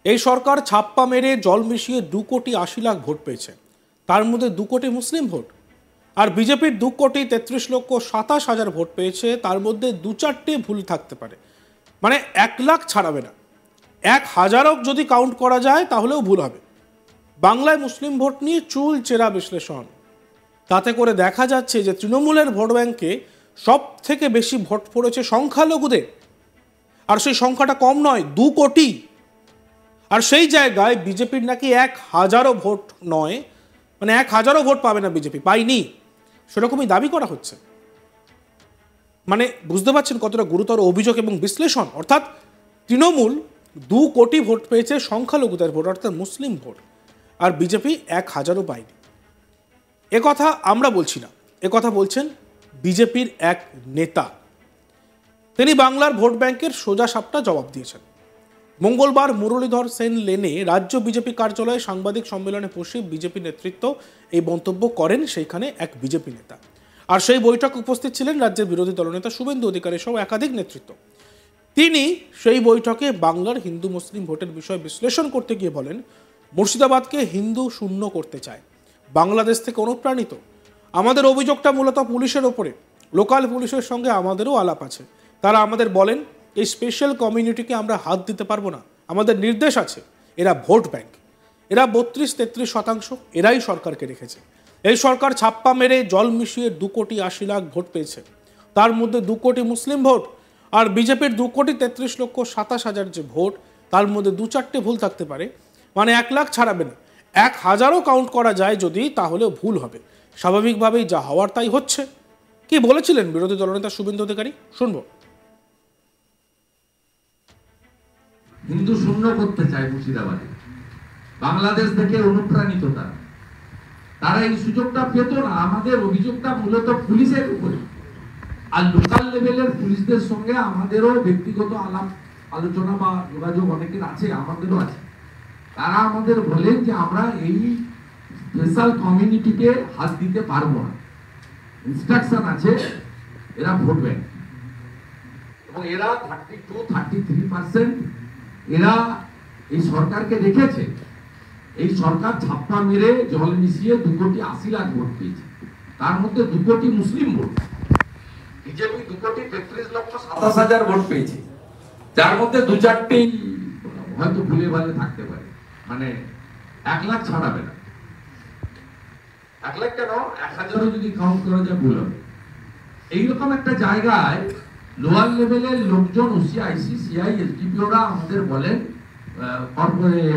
এই সরকার ছাপ্পা মেরে জল মিশিয়ে 2,80,00,000 ভোট পেয়েছে, তার মধ্যে 2 কোটি মুসলিম ভোট। আর বিজেপির 2,33,27,000 ভোট পেয়েছে, তার মধ্যে 2-4টে ভুল থাকতে পারে, মানে 1 লাখ ছাড়াবে না। 1,000ও যদি কাউন্ট করা যায় তাহলেও ভুল হবে। বাংলায় মুসলিম ভোট নিয়ে চুল চেরা বিশ্লেষণ, তাতে করে দেখা যাচ্ছে যে তৃণমূলের ভোট ব্যাংকে সব থেকে বেশি ভোট পড়েছে সংখ্যালঘুদের, আর সেই সংখ্যাটা কম নয়, 2 কোটি। আর সেই জায়গায় বিজেপির নাকি 1,000ও ভোট নয়, মানে 1,000ও ভোট পাবে না বিজেপি, পাইনি, সেরকমই দাবি করা হচ্ছে। মানে বুঝতে পারছেন কতটা গুরুতর অভিযোগ এবং বিশ্লেষণ। অর্থাৎ তৃণমূল 2 কোটি ভোট পেয়েছে সংখ্যালঘুদের ভোট, অর্থাৎ মুসলিম ভোট, আর বিজেপি 1,000ও পায়নি। একথা আমরা বলছি না, একথা বলছেন বিজেপির এক নেতা। তিনি বাংলার ভোট ব্যাংকের সোজা সাপটা জবাব দিয়েছেন। মঙ্গলবার মুরলীধর সেন লেনে রাজ্য বিজেপি কার্যালয়ে সাংবাদিক সম্মেলনে বসে বিজেপি নেতৃত্ব এই মন্তব্য করেন, সেইখানে এক বিজেপি নেতা। আর সেই বৈঠকে উপস্থিত ছিলেন রাজ্যের বিরোধী দলনেতা শুভেন্দু অধিকারী সহ একাধিক নেতৃত্ব। তিনি সেই বৈঠকে বাংলার হিন্দু মুসলিম ভোটের বিষয় বিশ্লেষণ করতে গিয়ে বলেন, মুর্শিদাবাদকে হিন্দু শূন্য করতে চায়, বাংলাদেশ থেকে অনুপ্রাণিত। আমাদের অভিযোগটা মূলত পুলিশের ওপরে, লোকাল পুলিশের সঙ্গে আমাদেরও আলাপ আছে। তারা আমাদের বলেন এই স্পেশাল কমিউনিটিকে আমরা হাত দিতে পারবো না, আমাদের নির্দেশ আছে। এরা ভোট ব্যাংক, এরা 32-33% এরাই সরকারকে রেখেছে। এই সরকার ছাপ্পা মেরে জল মিশিয়ে 2,80,00,000 ভোট পেয়েছে, তার মধ্যে 2 কোটি মুসলিম ভোট। আর বিজেপির 2,33,27,000 যে ভোট, তার মধ্যে 2-4টে ভুল থাকতে পারে, মানে 1 লাখ ছাড়াবে না। 1,000ও কাউন্ট করা যায় যদি, তাহলেও ভুল হবে। স্বাভাবিকভাবেই যা হওয়ার তাই হচ্ছে। কি বলেছিলেন বিরোধী দলনেতা শুভেন্দু অধিকারী, শুনবো। হিন্দু শূন্য করতে চায় মুর্শিদাবাদে, বাংলাদেশ থেকে অনুপ্রাণিত তারা এই সুযোগটা পেত না। আমাদের অভিযোগটা মূলত পুলিশের উপরে, আর লোকাল লেভেলের পুলিশদের সঙ্গে আমাদেরও ব্যক্তিগত আলোচনা বা যোগাযোগ অনেকের আছে, আমাদেরও আছে। তারা আমাদের বলেন যে আমরা এই স্পেশাল কমিউনিটিকে হাত দিতে পারবো না, ইনস্ট্রাকশন আছে, এরা ভোট ব্যাংক এবং এরা 32-33% এরা এই সরকারকে রেখেছে। এই সরকার ছাপ্পা মেরে জল মিশিয়ে 2,80,00,000 ভোট পেয়েছে, তার মধ্যে 2 কোটি মুসলিম ভোট। বিজেপি 2,33,27,000 ভোট পেয়েছে, যার মধ্যে 2-4টে হয়তো ভুলে ভালে থাকতে পারে, মানে 1 লাখ ছাড়াবে না। 1 লাখ কেন, 1,000ও যদি কাউন্ট করা যায় ভুল হবে। এইরকম একটা জায়গায় লোয়ার লেভেলের লোকজন, ওসিআইসি, সিআই, এসডিপিওরা আমাদের বলেন,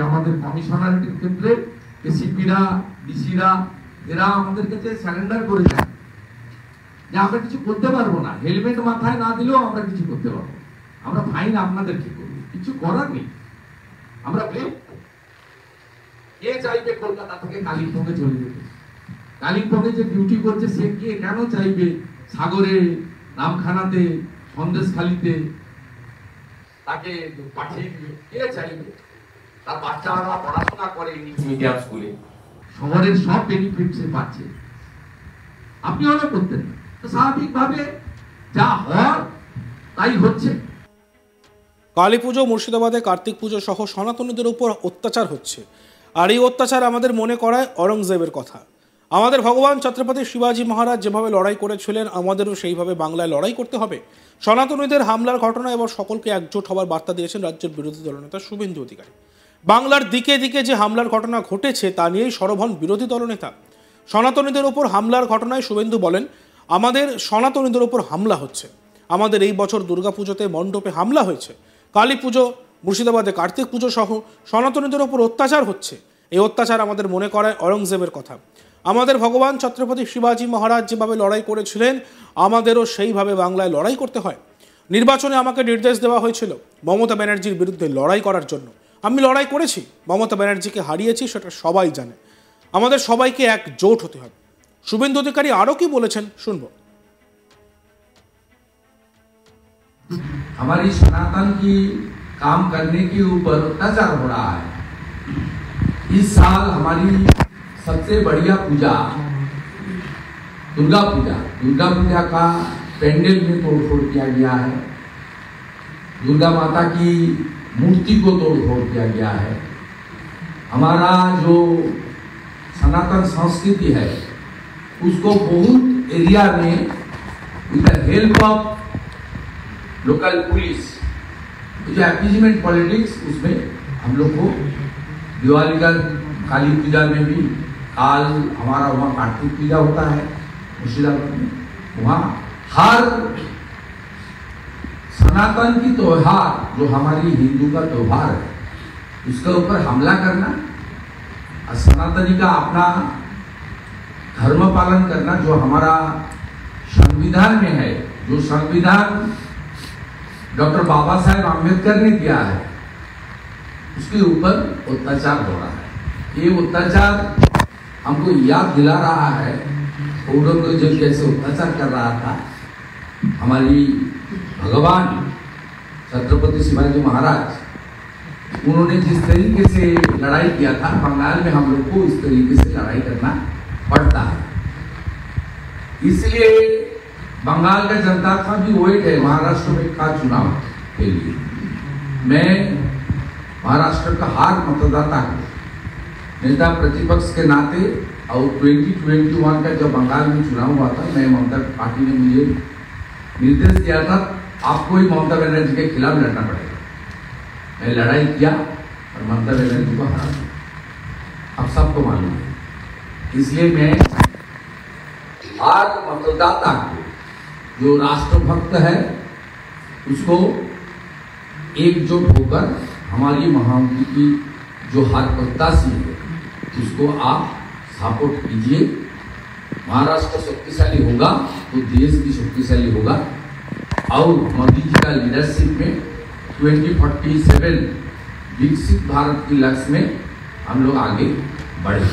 আমাদের কমিশনারের ক্ষেত্রে এসিপিরা, ডিসিরা, এরা আমাদের কাছে স্যারেন্ডার করে যায় যে আমরা কিছু করতে পারবো না, হেলমেট মাথায় না দিলেও আমরা কিছু করতে পারবো, আমরা ফাইন আপনাদের কি করবো, কিছু করার নেই। আমরা কে চাইবে কলকাতা থেকে কালিম্পংয়ে চলে যেতে? কালিম্পংয়ে যে ডিউটি করছে সে কে কেন চাইবে সাগরে, নামখানাতে, সন্দেশখালিতে তাকে পাঠিয়ে দিবে? কে চাইবে? তার বাচ্চারা পড়াশোনা করে ইংলিশ মিডিয়াম স্কুলে, শহরের সব বেনিফিট সে পাচ্ছে, আপনি হলে করতেন না। তো স্বাভাবিকভাবে যা হওয়ার তাই হচ্ছে। কালী পুজো, মুর্শিদাবাদে কার্তিক পুজো সহ সনাতনীদের উপর অত্যাচার হচ্ছে, আর এই অত্যাচার আমাদের মনে করায় অরঙ্গজেবের কথা। আমাদের ভগবান ছত্রপতি শিবাজী মহারাজ যেভাবে লড়াই করেছিলেন, আমাদেরও সেইভাবে বাংলায় লড়াই করতে হবে। সনাতনীদের হামলার ঘটনা এবার সকলকে একজোট হওয়ার বার্তা দিয়েছেন রাজ্যের বিরোধী দলনেতা শুভেন্দু অধিকারী। বাংলার দিকে দিকে যে হামলার ঘটনা ঘটেছে তা নিয়েই সরব হন বিরোধী দলনেতা। সনাতনীদের ওপর হামলার ঘটনায় শুভেন্দু বলেন, আমাদের সনাতনীদের ওপর হামলা হচ্ছে। আমাদের এই বছর দুর্গাপুজোতে মণ্ডপে হামলা হয়েছে, কালী পুজো, মুর্শিদাবাদে কার্তিক পুজো সহ সনাতনীদের ওপর অত্যাচার হচ্ছে। এই অত্যাচার আমাদের মনে করায় অরঙ্গজেবের কথা। আমাদের ভগবান ছত্রপতি শিবাজী মহারাজ যেভাবে লড়াই করেছিলেন, আমাদেরও সেইভাবে বাংলায় লড়াই করতে হয়। নির্বাচনে আমাকে নির্দেশ দেওয়া হয়েছিল মমতা ব্যানার্জির বিরুদ্ধে লড়াই করার জন্য, আমি লড়াই করেছি, মমতা ব্যানার্জিকে হারিয়েছি, সেটা সবাই জানে। আমাদের সবাইকে একজোট হতে হবে। শুভেন্দু অধিকারী আরও কি বলেছেন, শুনবো। हमारी सनातन की काम करने के ऊपर अत्याचार हो रहा है। इस साल हमारी सबसे बढ़िया पूजा दुर्गा पूजा का पेंडल में तोड़फोड़ किया गया है। दुर्गा माता की मूर्ति को तोड़फोड़ किया गया है। हमारा जो सनातन संस्कृति है उसको बहुत एरिया में with the help of local police, जो अपीजमेंट पॉलिटिक्स, उसमें हम लोग को दिवाली का, काली पूजा में भी, काल हमारा वहाँ कार्तिक पूजा होता है मुर्शिदाबाद में, वहाँ हर सनातन की त्योहार जो हमारी हिंदू का त्योहार है उसके ऊपर हमला करना और सनातनी का अपना धर्म पालन करना, जो हमारा संविधान में है, जो संविधान डॉक्टर बाबा साहेब आम्बेडकर ने दिया है, उसके ऊपर अत्याचार हो रहा है। ये अत्याचार हमको याद दिला रहा है औरंगजेब जैसे अत्याचार कर रहा था। हमारी भगवान छत्रपति शिवाजी महाराज, उन्होंने जिस तरीके से लड़ाई किया था, बंगाल में हम लोग को इस तरीके से लड़ाई करना पड़ता है। इसलिए बंगाल का जनता का भी वेट है महाराष्ट्र में का चुनाव के लिए। मैं महाराष्ट्र का हर मतदाता को नेता प्रतिपक्ष के नाते, और 2021 का जब बंगाल में चुनाव हुआ था, मैं ममता पार्टी ने मुझे निर्देश दिया था आपको ही ममता बनर्जी के खिलाफ लड़ना पड़ेगा। मैं लड़ाई किया और ममता बनर्जी को हरा दिया, अब सबको मालूम है। इसलिए मैं हर मतदाता को जो राष्ट्रभक्त है उसको एकजुट होकर हमारी महाउंटी की जो हर प्रत्याशी है उसको आप सपोर्ट कीजिए। महाराष्ट्र शक्तिशाली होगा तो देश भी शक्तिशाली होगा, और मोदी जी का लीडरशिप में 2047 विकसित भारत की लक्ष्य में हम लोग आगे बढ़े।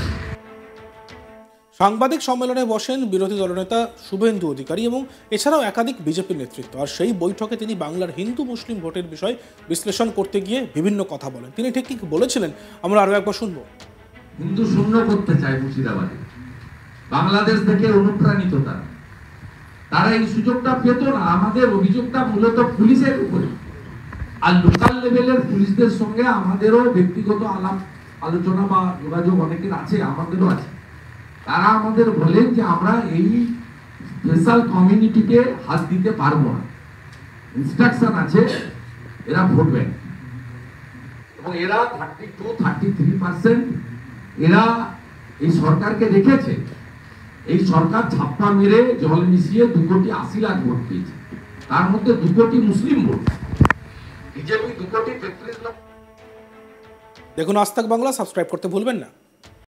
সাংবাদিক সম্মেলনে বসেন বিরোধী দলনেতা শুভেন্দু অধিকারী এবং এছাড়াও একাধিক বিজেপির নেতৃত্ব। আর সেই বৈঠকে তিনি বাংলার হিন্দু মুসলিম ভোটের বিষয় বিশ্লেষণ করতে গিয়ে বিভিন্ন কথা বলেন। তিনি ঠিক কি বলেছিলেন আমরা আরো একবার শুনব। হিন্দু শূন্য করতে চায় মুর্শিদাবাদে, বাংলাদেশ থেকে অনুপ্রাণিত তারা এই সুযোগটা পেত না। আমাদের অভিযোগটা মূলত পুলিশের উপরে, আর লোকাল লেভেলের পুলিশদের সঙ্গে আমাদেরও ব্যক্তিগত আলোচনা বা যোগাযোগ অনেকের আছে, আমাদেরও আছে। তারা আমাদের বলেন যে আমরা এই স্পেশাল কমিউনিটিকে হাত দিতে পারবো না, ইনস্ট্রাকশন আছে এরা ভোট ব্যাংক, এবং এরা 32-33% এরা এই সরকারকে রেখেছে। এই সরকার ছাপ্পা মেরে জল মিশিয়ে 2,80,00,000 ভোট পেয়েছে, তার মধ্যে 2 কোটি মুসলিম ভোট, বিজেপি 2,33,00,000। দেখুন আজ তাক বাংলা সাবস্ক্রাইব করতে ভুলবেন না।